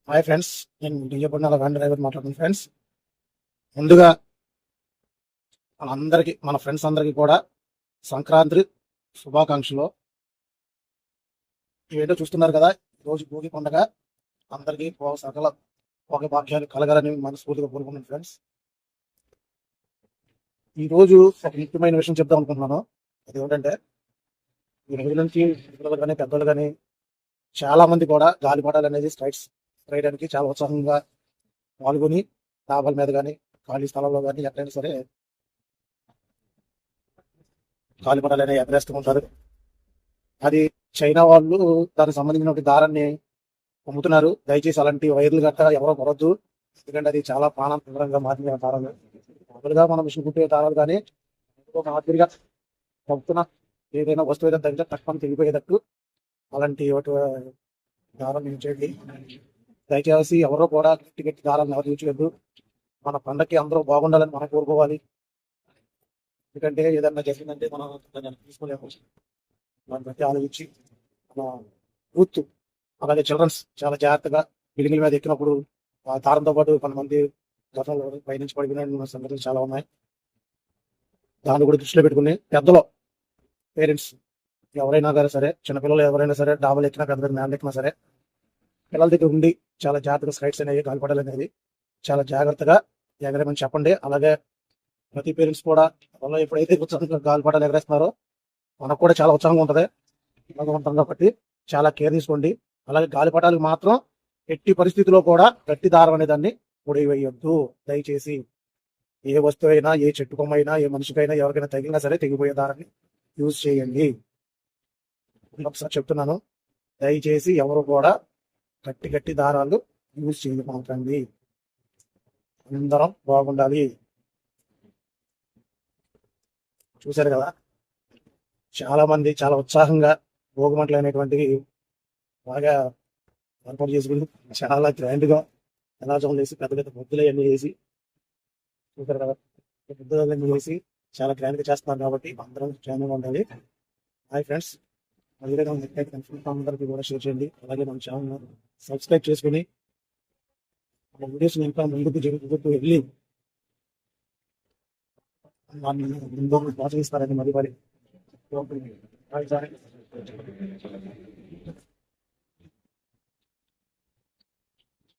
Hi friends, నేను DJ Ponnala van driver మాట్లాడుతున్నాను friends. ముందుగా మన ఫ్రెండ్స్ అందరికీ కూడా సంక్రాంతి శుభాకాంక్షలు. ఇవేంటో చూస్తున్నారు కదా, రోజు భోగి పండగ. అందరికీ సకల భోగ భాగ్యాలు కలగాలని మనస్ఫూర్తిగా కోరుకున్నాను ఫ్రెండ్స్. ఈ రోజు ఒక ముఖ్యమైన విషయం చెప్దాం అనుకుంటున్నాను. అది ఏమిటంటే, ఈ రోజు నుంచి పిల్లలు కానీ పెద్దలు కానీ చాలా మంది కూడా గాలిపటాలు అనేది వేయడానికి చాలా ఉత్సాహంగా పాల్గొని డాబాల మీద కానీ ఖాళీ స్థలంలో కానీ ఎక్కడైనా సరే గాలిపటాలు అనేవి ఎగరేస్తూ ఉంటారు. అది చైనా వాళ్ళు దానికి సంబంధించిన దారాన్ని అమ్ముతున్నారు. దయచేసి అలాంటి వైర్లు గట్ట ఎవరో కొనొద్దు. ఎందుకంటే అది చాలా ప్రాణాంతరంగా మారిన దారాలు. మామూలుగా మనం మిషన్ కుట్టే దారాలు కానీ ఒక మాదిరిగా పంపుతున్న ఏదైనా వస్తువు ఏదైనా తగ్గితే తక్కువ తెగిపోయేటట్టు అలాంటి దారాలు యూజ్ చేయండి. దయచేసి ఎవరో కూడా గట్టి గట్టి దారాలను ఎవరు యూజ్ చేయొద్దు. మన పండగకి అందరూ బాగుండాలని మనం కోరుకోవాలి. ఎందుకంటే ఏదన్నా జరిగిందంటే మనం దాన్ని తీసుకోలేము. దాన్ని బట్టి ఆలోచించి మన యూత్ అలాగే చిల్డ్రన్స్ చాలా జాగ్రత్తగా బిల్డింగ్ల మీద ఎక్కినప్పుడు ఆ దారంతో పాటు కొంతమంది గతంలో పైనుంచి పడిపోయిన సంగతులు చాలా ఉన్నాయి. దాన్ని కూడా దృష్టిలో పెట్టుకుని పెద్దలు పేరెంట్స్ ఎవరైనా కానీ సరే, చిన్నపిల్లలు ఎవరైనా సరే, డాబాలు ఎక్కినా పెద్ద మ్యాన్లు ఎక్కినా సరే, పిల్లల దగ్గర ఉండి చాలా జాగ్రత్తగా స్లైడ్స్ అనేవి గాలిపటాలు అనేది చాలా జాగ్రత్తగా ఎగరేమని చెప్పండి. అలాగే ప్రతి పేరెంట్స్ కూడా వాళ్ళు ఎప్పుడైతే ఉత్సాహంగా గాలిపటాలు ఎగరేస్తున్నారో మనకు కూడా చాలా ఉత్సాహంగా ఉంటుంది. ఉంటాం కాబట్టి చాలా కేర్ తీసుకోండి. అలాగే గాలిపటాలకు మాత్రం ఎట్టి పరిస్థితిలో కూడా గట్టి దారం అనే దాన్ని వేయొద్దు. దయచేసి ఏ వస్తువు అయినా, ఏ చెట్టు కొమ్మ అయినా, ఏ మనిషికైనా ఎవరికైనా తగిలినా సరే తెగిపోయే దారాన్ని యూజ్ చేయండి. ఒకసారి చెప్తున్నాను, దయచేసి ఎవరు కూడా గట్టి గట్టి దారాలు యూజ్ చేయకండి. అందరం బాగుండాలి. చూశారు కదా, చాలా మంది చాలా ఉత్సాహంగా భోగిమంటలు అనేటువంటివి బాగా ఏర్పాటు చేసుకుని చాలా గ్రాండ్గా తెల్లవారుజామున వేసి పెద్ద పెద్ద ముద్దులు అన్నీ వేసి, చూశారు కదా, ముద్దులన్నీ వేసి చాలా గ్రాండ్గా చేస్తున్నారు. కాబట్టి అందరం క్షేమంగా ఉండాలి. హాయ్ ఫ్రెండ్స్, అందరికీ కూడా షేర్ చేయండి. అలాగే మన ఛానల్ సబ్స్క్రైబ్ చేసుకుని మన వీడియోస్ ఇంకా ముందుకు జరుగుతూ వెళ్ళి ముందు ప్రోత్సహిస్తారని మరి